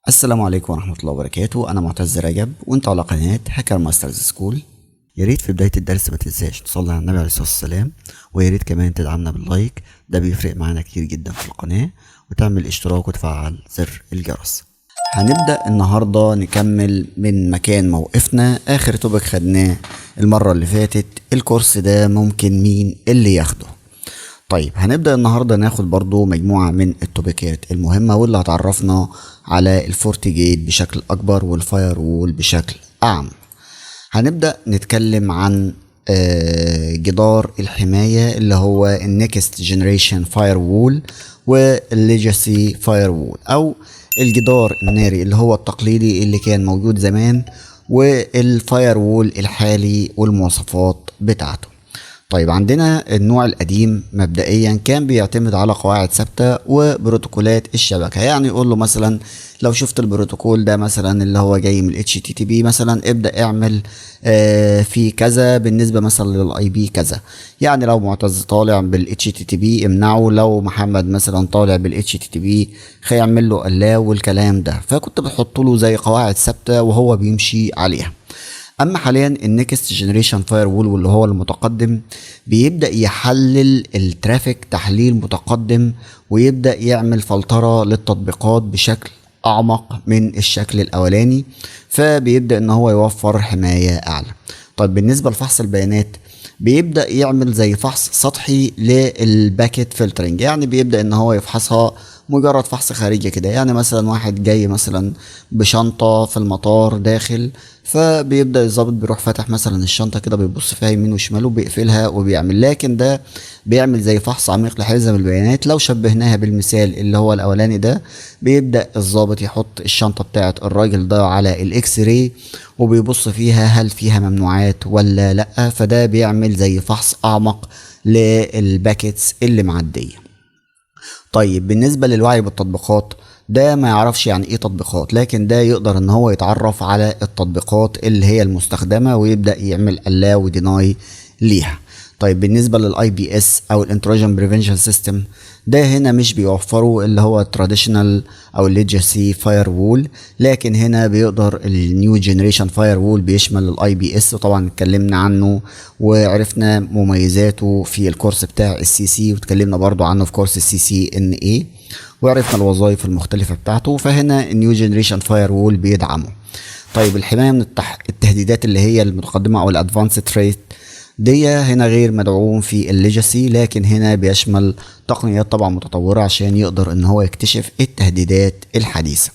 السلام عليكم ورحمة الله وبركاته. أنا معتز رجب وأنت على قناة هاكر ماسترز سكول. يا ريت في بداية الدرس ما تنساش تصلي على النبي عليه الصلاة والسلام، ويا ريت كمان تدعمنا باللايك، ده بيفرق معانا كتير جدا في القناة، وتعمل اشتراك وتفعل زر الجرس. هنبدأ النهاردة نكمل من مكان موقفنا. آخر توبك خدناه المرة اللي فاتت، الكورس ده ممكن مين اللي ياخده؟ طيب هنبدأ النهاردة ناخد برضو مجموعة من التوبيكات المهمة واللي هتعرفنا على الفورتيجيت بشكل أكبر والفاير وول بشكل أعم. هنبدأ نتكلم عن جدار الحماية اللي هو النكست جنريشن فاير وول والليجاسي فاير وول، أو الجدار الناري اللي هو التقليدي اللي كان موجود زمان، والفاير وول الحالي والمواصفات بتاعته. طيب عندنا النوع القديم مبدئيا كان بيعتمد على قواعد ثابته وبروتوكولات الشبكه. يعني يقول له مثلا لو شفت البروتوكول ده مثلا اللي هو جاي من ال HTTP مثلا، ابدا اعمل في كذا بالنسبه مثلا للاي بي كذا. يعني لو معتز طالع بال HTTP امنعه، لو محمد مثلا طالع بال HTTP هيعمل له allow والكلام ده. فكنت بتحط له زي قواعد ثابته وهو بيمشي عليها. اما حاليا النكست جنريشن فاير وول واللي هو المتقدم بيبدا يحلل الترافيك تحليل متقدم، ويبدا يعمل فلتره للتطبيقات بشكل اعمق من الشكل الاولاني، فبيبدا ان هو يوفر حمايه اعلى. طيب بالنسبه لفحص البيانات بيبدا يعمل زي فحص سطحي للباكيت فلترنج. يعني بيبدا ان هو يفحصها مجرد فحص خارجي كده. يعني مثلا واحد جاي مثلا بشنطة في المطار داخل، فبيبدأ الضابط بيروح فاتح مثلا الشنطة كده، بيبص فيها يمين وشمال وبيقفلها وبيعمل. لكن ده بيعمل زي فحص عميق لحزم البيانات. لو شبهناها بالمثال اللي هو الأولاني ده، بيبدأ الضابط يحط الشنطة بتاعت الراجل ده على الإكس راي وبيبص فيها هل فيها ممنوعات ولا لأ. فده بيعمل زي فحص أعمق للباكيتس اللي معدية. طيب بالنسبة للوعي بالتطبيقات، ده ما يعرفش يعني ايه تطبيقات، لكن ده يقدر ان هو يتعرف على التطبيقات اللي هي المستخدمة ويبدأ يعمل allow وديناي ليها. طيب بالنسبة للاي بي اس او الانتروجن بريفنشن سيستم، ده هنا مش بيوفروا اللي هو التراديشنال او الليجاسي فاير وول، لكن هنا بيقدر النيو جنريشن فاير وول بيشمل الاي بي اس، وطبعا اتكلمنا عنه وعرفنا مميزاته في الكورس بتاع السي سي، واتكلمنا برضو عنه في كورس السي سي ان اي، وعرفنا الوظائف المختلفة بتاعته. فهنا النيو جنريشن فاير وول بيدعمه. طيب الحماية من التهديدات اللي هي المتقدمة او الادفانسد تريت دي هنا غير مدعوم في الليجاسي، لكن هنا بيشمل تقنيات طبعا متطورة عشان يقدر ان هو يكتشف التهديدات الحديثة.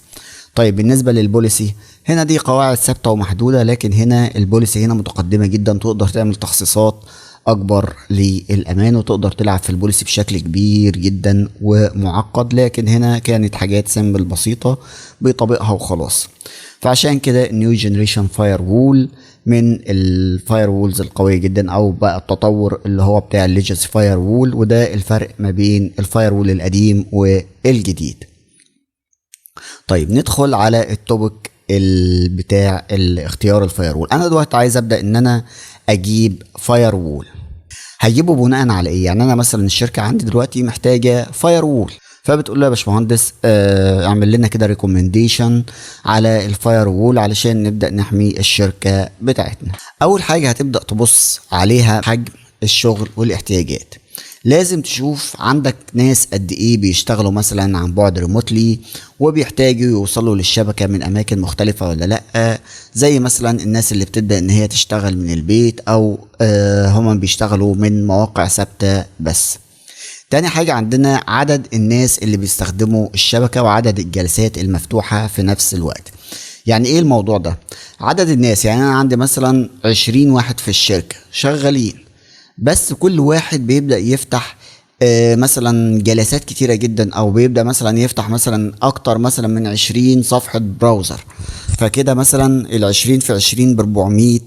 طيب بالنسبة للبوليسي، هنا دي قواعد ثابتة ومحدودة، لكن هنا البوليسي هنا متقدمة جدا، تقدر تعمل تخصيصات اكبر للامان وتقدر تلعب في البوليسي بشكل كبير جدا ومعقد. لكن هنا كانت حاجات سيمبل بسيطة بيطبقها وخلاص. فعشان كده النيو جنريشن فاير وول من الفاير وولز القوية جدا، او بقى التطور اللي هو بتاع الليجاسي فاير وول، وده الفرق ما بين الفاير وول القديم والجديد. طيب ندخل على التوبك بتاع الاختيار الفاير وول. انا دلوقتي عايز ابدا ان انا اجيب فاير وول. هجيبه بناء على ايه؟ يعني انا مثلا الشركه عندي دلوقتي محتاجه فاير وول، فبتقول له يا باشمهندس اعمل لنا كده ريكومنديشن على الفاير وول علشان نبدا نحمي الشركه بتاعتنا. اول حاجه هتبدا تبص عليها حجم الشغل والاحتياجات. لازم تشوف عندك ناس قد ايه بيشتغلوا مثلا عن بعد ريموتلي وبيحتاجوا يوصلوا للشبكة من اماكن مختلفة ولا لا، زي مثلا الناس اللي بتبدأ ان هي تشتغل من البيت، او هما بيشتغلوا من مواقع ثابتة بس. تاني حاجة عندنا عدد الناس اللي بيستخدموا الشبكة وعدد الجلسات المفتوحة في نفس الوقت. يعني ايه الموضوع ده؟ عدد الناس، يعني انا عندي مثلا 20 واحد في الشركة شغالين، بس كل واحد بيبدأ يفتح مثلا جلسات كتيرة جدا، او بيبدأ مثلا يفتح مثلا اكتر مثلا من 20 صفحة براوزر. فكده مثلا 20 في 20 ب400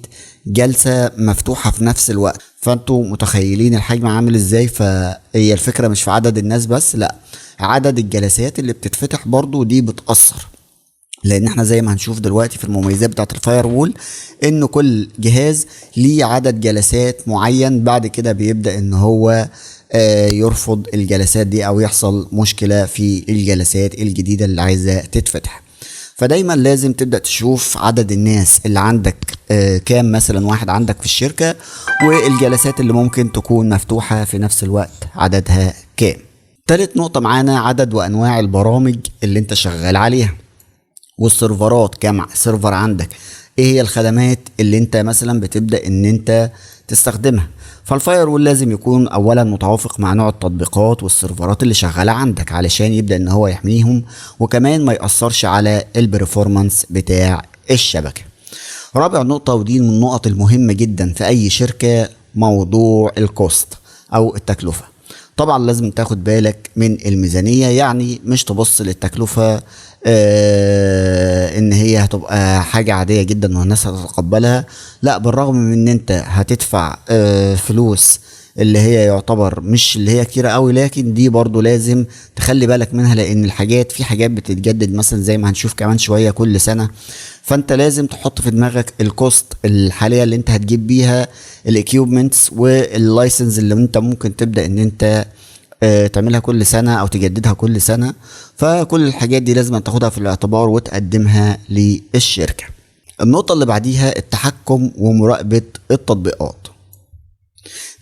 جلسة مفتوحة في نفس الوقت. فانتوا متخيلين الحجم عامل ازاي؟ فهي الفكرة مش في عدد الناس بس، لا، عدد الجلسات اللي بتتفتح برضو دي بتأثر. لان احنا زي ما هنشوف دلوقتي في المميزات بتاعه الفاير وول ان كل جهاز ليه عدد جلسات معين، بعد كده بيبدأ ان هو يرفض الجلسات دي او يحصل مشكلة في الجلسات الجديدة اللي عايزة تتفتح. فدايما لازم تبدأ تشوف عدد الناس اللي عندك، كام مثلا واحد عندك في الشركة، والجلسات اللي ممكن تكون مفتوحة في نفس الوقت عددها كام. تالت نقطة معانا عدد وأنواع البرامج اللي انت شغال عليها، والسيرفرات كام سيرفر عندك، ايه هي الخدمات اللي انت مثلا بتبدأ ان انت تستخدمها. فالفاير وول لازم يكون اولا متوافق مع نوع التطبيقات والسيرفرات اللي شغالة عندك علشان يبدأ ان هو يحميهم، وكمان ما يأثرش على البرفورمانس بتاع الشبكة. رابع نقطة ودي من النقط المهمة جدا في اي شركة، موضوع الكوست او التكلفة. طبعا لازم تاخد بالك من الميزانية، يعني مش تبص للتكلفة ان هي هتبقى حاجة عادية جدا والناس هتتقبلها. لا، بالرغم من ان انت هتدفع فلوس اللي هي يعتبر مش اللي هي كتيرة قوي، لكن دي برضو لازم تخلي بالك منها، لان الحاجات في حاجات بتتجدد مثلا زي ما هنشوف كمان شوية كل سنة. فانت لازم تحط في دماغك الكوست الحالية اللي انت هتجيب بيها الاكيوبمنتس واللايسنس اللي انت ممكن تبدأ ان انت تعملها كل سنة او تجددها كل سنة. فكل الحاجات دي لازم تاخدها في الاعتبار وتقدمها للشركة. النقطة اللي بعديها التحكم ومراقبة التطبيقات.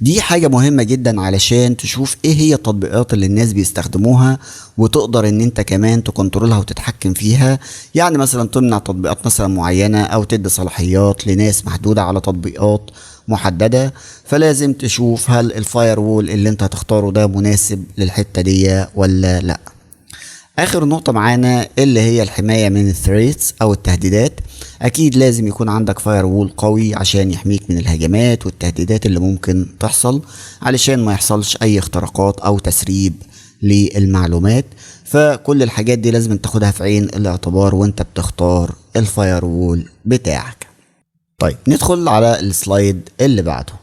دي حاجة مهمة جدا علشان تشوف ايه هي التطبيقات اللي الناس بيستخدموها، وتقدر ان انت كمان تكنترولها وتتحكم فيها. يعني مثلا تمنع تطبيقات مثلا معينة او تدي صلاحيات لناس محدودة على تطبيقات محددة. فلازم تشوف هل الفاير وول اللي انت هتختاره ده مناسب للحتة دي ولا لا. اخر نقطة معانا اللي هي الحماية من الثريتس او التهديدات. اكيد لازم يكون عندك فاير وول قوي عشان يحميك من الهجمات والتهديدات اللي ممكن تحصل، علشان ما يحصلش اي اختراقات او تسريب للمعلومات. فكل الحاجات دي لازم تاخدها في عين الاعتبار وانت بتختار الفاير وول بتاعك. طيب ندخل على السلايد اللي بعده.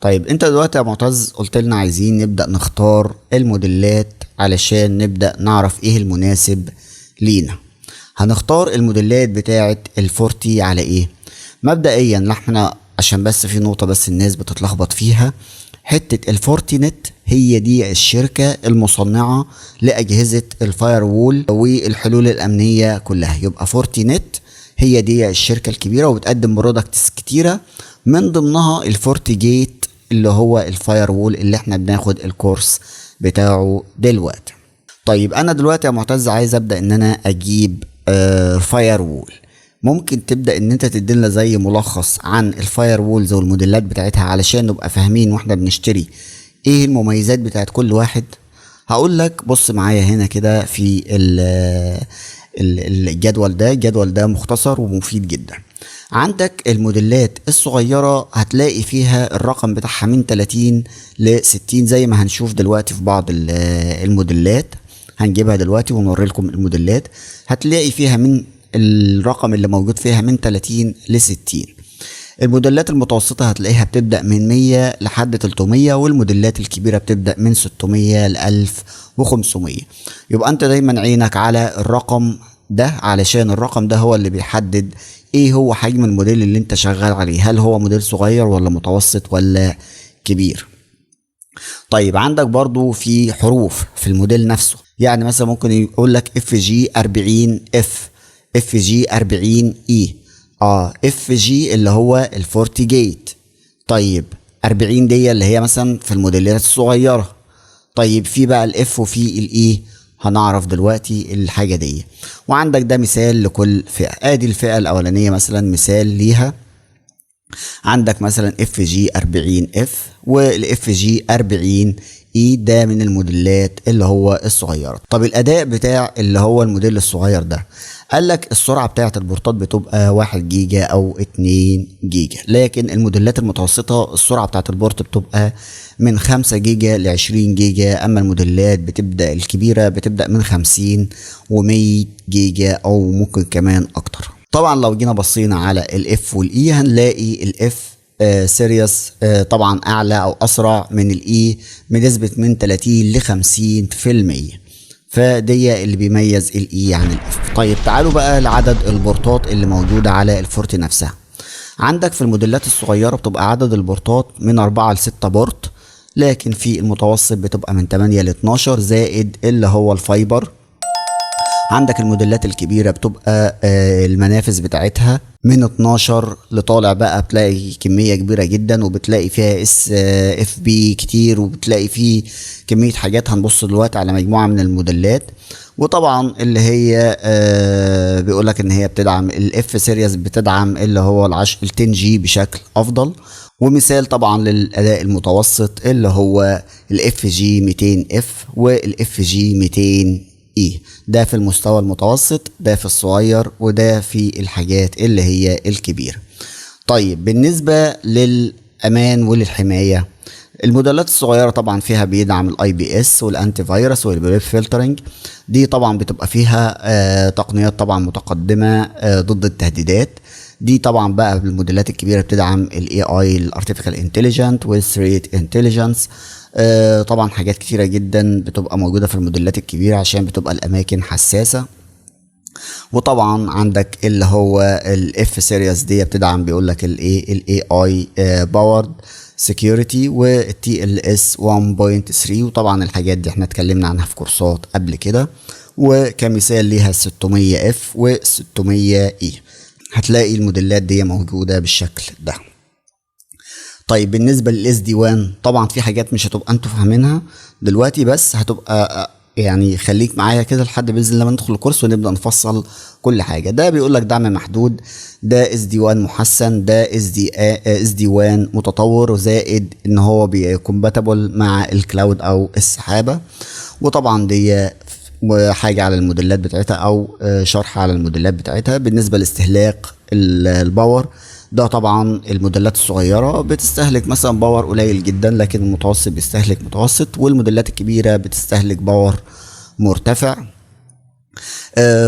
طيب انت دلوقتي يا معتز قلت لنا عايزين نبدأ نختار الموديلات علشان نبدأ نعرف ايه المناسب لينا. هنختار الموديلات بتاعة الفورتي على ايه؟ مبدئيا احنا عشان بس في نقطة بس الناس بتتلخبط فيها، حتة الفورتي نت هي دي الشركة المصنعة لأجهزة الفاير وول والحلول الأمنية كلها. يبقى فورتي نت هي دي الشركة الكبيرة وبتقدم برودكتس كتيرة، من ضمنها الفورتي جيت اللي هو الفاير وول اللي احنا بناخد الكورس بتاعه دلوقتي. طيب انا دلوقتي يا معتز عايز ابدا ان انا اجيب فاير وول. ممكن تبدا ان انت تدينا زي ملخص عن الفاير وولز والموديلات بتاعتها علشان نبقى فاهمين واحنا بنشتري ايه المميزات بتاعت كل واحد. هقول لك بص معايا هنا كده في الجدول ده مختصر ومفيد جدا. عندك الموديلات الصغيرة هتلاقي فيها الرقم بتاعها من 30 ل 60 زي ما هنشوف دلوقتي في بعض الموديلات. هنجيبها دلوقتي ونوري لكم الموديلات. هتلاقي فيها من الرقم اللي موجود فيها من 30 ل 60. الموديلات المتوسطة هتلاقيها بتبدأ من 100 لحد 300، والموديلات الكبيرة بتبدأ من 600 ل 1500. يبقى انت دايما عينك على الرقم ده علشان الرقم ده هو اللي بيحدد ايه هو حجم الموديل اللي انت شغال عليه، هل هو موديل صغير ولا متوسط ولا كبير. طيب عندك برضو في حروف في الموديل نفسه، يعني مثلا ممكن يقول لك اف جي 40 اف جي 40 اي، اف جي اللي هو الفورتي جيت. طيب 40 دي اللي هي مثلا في الموديلات الصغيرة. طيب في بقى الاف وفي الاي، هنعرف دلوقتي الحاجة دي. وعندك ده مثال لكل فئة. ادي الفئة الاولانية مثلا مثال ليها، عندك مثلا اف جي 40 اف والاف جي 40 اي، ده من الموديلات اللي هو الصغيرة. طب الاداء بتاع اللي هو الموديل الصغير ده، قال لك السرعة بتاعت البورتات بتبقى 1 جيجا او 2 جيجا، لكن الموديلات المتوسطة السرعة بتاعت البورت بتبقى من 5 جيجا ل 20 جيجا. اما الموديلات بتبدأ الكبيرة بتبدأ من 50 و100 جيجا او ممكن كمان اكتر. طبعا لو جينا بصينا على الاف والاي هنلاقي الاف سيريس طبعا اعلى او اسرع من الاي بنسبة من 30 ل 50%. فدي اللي بيميز الاي عن الاف. طيب تعالوا بقى لعدد البورتات اللي موجودة على الفورت نفسها. عندك في الموديلات الصغيرة بتبقى عدد البورتات من 4 ل 6 بورت، لكن في المتوسط بتبقى من 8 ل 12 زائد اللي هو الفايبر. عندك الموديلات الكبيرة بتبقى المنافذ بتاعتها من 12 لطالع بقى، بتلاقي كمية كبيرة جدا، وبتلاقي فيها اس اف بي كتير، وبتلاقي فيه كمية حاجات. هنبص دلوقتي على مجموعة من الموديلات. وطبعا اللي هي بيقولك ان هي بتدعم الاف سيريز، بتدعم اللي هو ال 10 جي بشكل افضل. ومثال طبعا للاداء المتوسط اللي هو الاف جي 200 اف والاف جي 200 اي. ده في المستوى المتوسط، ده في الصغير، وده في الحاجات اللي هي الكبيرة. طيب بالنسبة للأمان وللحماية، الموديلات الصغيرة طبعا فيها بيدعم الاي بي اس والانتي فيروس والبريف فلترنج. دي طبعا بتبقى فيها تقنيات طبعا متقدمة ضد التهديدات. دي طبعا بقى بالموديلات الكبيرة بتدعم الاي اي الارتفيشال انتليجنت والثريت انتليجنس. طبعا حاجات كتيرة جدا بتبقى موجودة في الموديلات الكبيرة عشان بتبقى الاماكن حساسة. وطبعا عندك اللي هو الاف سيريس دي بتدعم بيقول لك الاي اي باورد سكيورتي والتي ال اس 1.3. وطبعا الحاجات دي احنا اتكلمنا عنها في كورسات قبل كده. وكمثال ليها 600 اف و 600 اي. هتلاقي الموديلات دي موجودة بالشكل ده. طيب بالنسبة للاس دي وان، طبعا في حاجات مش هتبقى انتوا فاهمينها دلوقتي، بس هتبقى يعني خليك معايا كده لحد باذن الله ما ندخل الكورس ونبدا نفصل كل حاجه. ده بيقول لك دعم محدود، ده اس دي وان محسن، ده اس دي وان متطور، وزائد ان هو بيكومباتبل مع الكلاود او السحابه. وطبعا دي وحاجه على الموديلات بتاعتها او شرح على الموديلات بتاعتها. بالنسبه لاستهلاك الباور، ده طبعا الموديلات الصغيرة بتستهلك مثلا باور قليل جدا، لكن المتوسط بيستهلك متوسط، والموديلات الكبيرة بتستهلك باور مرتفع.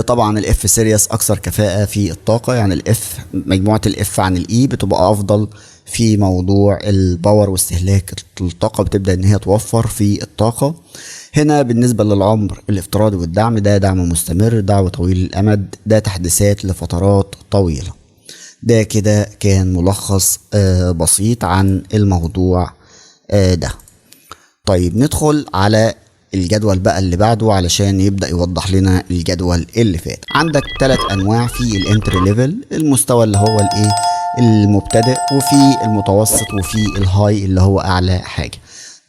طبعا الاف سيريس اكثر كفاءة في الطاقة، يعني الاف مجموعة الاف عن الاي بتبقى افضل في موضوع الباور واستهلاك الطاقة، بتبدأ ان هي توفر في الطاقة. هنا بالنسبة للعمر الافتراضي والدعم، ده دعم مستمر، دعم طويل الامد، ده تحديثات لفترات طويلة. ده كده كان ملخص بسيط عن الموضوع ده. طيب ندخل على الجدول بقى اللي بعده علشان يبدأ يوضح لنا الجدول اللي فات. عندك 3 انواع في الانتري ليفل، المستوى اللي هو الايه المبتدئ، وفي المتوسط، وفي الهاي اللي هو اعلى حاجة.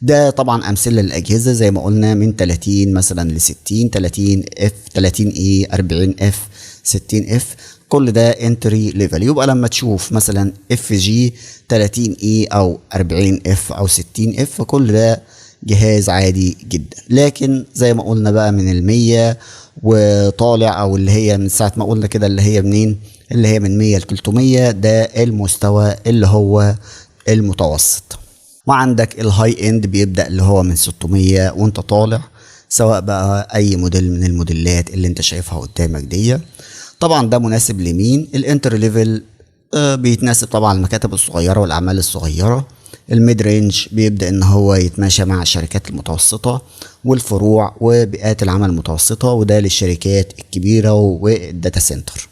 ده طبعا امثله للاجهزه زي ما قلنا من 30 مثلا ل 60، 30 اف، 30 اي، 40 اف، 60 اف. كل ده انتري ليفل. يبقى لما تشوف مثلا اف جي 30 اي او 40 اف او 60 اف، كل ده جهاز عادي جدا. لكن زي ما قلنا بقى من ال100 وطالع، او اللي هي من ساعه ما قلنا كده اللي هي منين، اللي هي من 100 ل 300، ده المستوى اللي هو المتوسط. وعندك الهاي اند بيبدأ اللي هو من 600 وانت طالع، سواء بقى اي موديل من الموديلات اللي انت شايفها قدامك دي. طبعا ده مناسب لمين؟ الانتر ليفل بيتناسب طبعا المكاتب الصغيرة والاعمال الصغيرة. الميد رينج بيبدأ ان هو يتماشى مع الشركات المتوسطة والفروع وبيئات العمل المتوسطة، وده للشركات الكبيرة والداتا سنتر.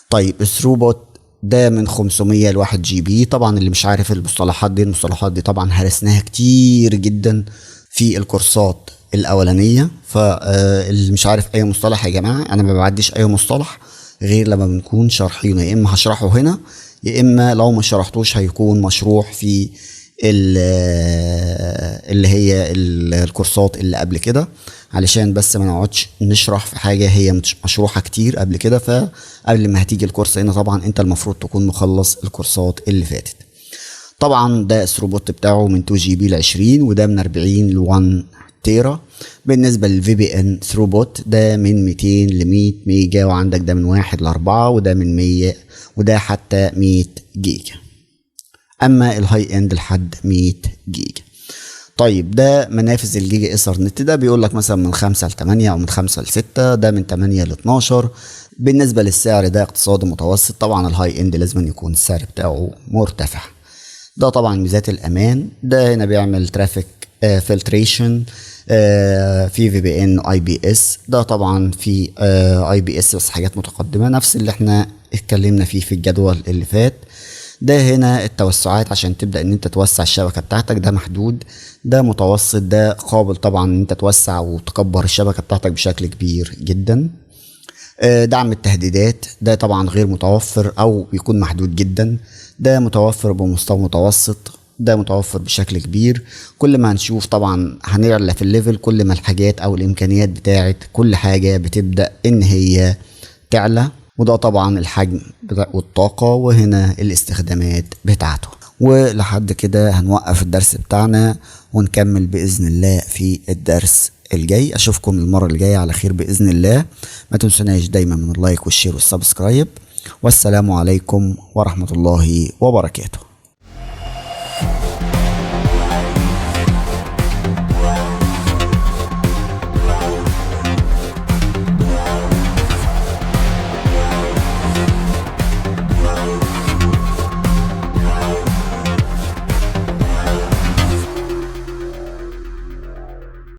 طيب الثروبوت ده من 500 ل 1 جي بي. طبعا اللي مش عارف المصطلحات دي طبعا هرسناها كتير جدا في الكورسات الاولانيه، فاللي مش عارف اي مصطلح يا جماعه، انا ما بعديش اي مصطلح غير لما بنكون شارحينه، يا اما هشرحه هنا، يا اما لو ما شرحتوش هيكون مشروح في اللي هي الكورسات اللي قبل كده، علشان بس ما نقعدش نشرح في حاجه هي مش مشروحه كتير قبل كده. فقبل ما هتيجي الكورس هنا طبعا انت المفروض تكون مخلص الكورسات اللي فاتت. طبعا ده الثروبوت بتاعه من 2 جي بي ل 20، وده من 40 ل 1 تيرا. بالنسبه للفي بي ان ثروبوت ده من 200 ل 100 ميجا، وعندك ده من 1 ل 4، وده من 100، وده حتى 100 جيجا. اما الهاي اند لحد 100 جيجا. طيب ده منافذ الجيجا ايثرنت، ده بيقول لك مثلا من 5 ل 8 او من 5 ل 6، ده من 8 ل 12. بالنسبه للسعر ده اقتصادي متوسط. طبعا الهاي اند لازم يكون السعر بتاعه مرتفع. ده طبعا ميزات الامان، ده هنا بيعمل ترافيك فلتريشن، في في بي ان اي بي اس. ده طبعا في اي بي اس بس حاجات متقدمه، نفس اللي احنا اتكلمنا فيه في الجدول اللي فات. ده هنا التوسعات عشان تبدا ان انت توسع الشبكه بتاعتك، ده محدود، ده متوسط، ده قابل طبعا ان انت توسع وتكبر الشبكه بتاعتك بشكل كبير جدا. دعم التهديدات ده طبعا غير متوفر او بيكون محدود جدا، ده متوفر بمستوى متوسط، ده متوفر بشكل كبير. كل ما هنشوف طبعا هنعلى في الليفل، كل ما الحاجات او الامكانيات بتاعت كل حاجة بتبدأ ان هي تعلى، وده طبعا الحجم والطاقة وهنا الاستخدامات بتاعته. ولحد كده هنوقف الدرس بتاعنا ونكمل بإذن الله في الدرس الجاي. اشوفكم المرة الجاية على خير بإذن الله. ما تنسوناش دايما من اللايك والشير والسبسكرايب، والسلام عليكم ورحمة الله وبركاته.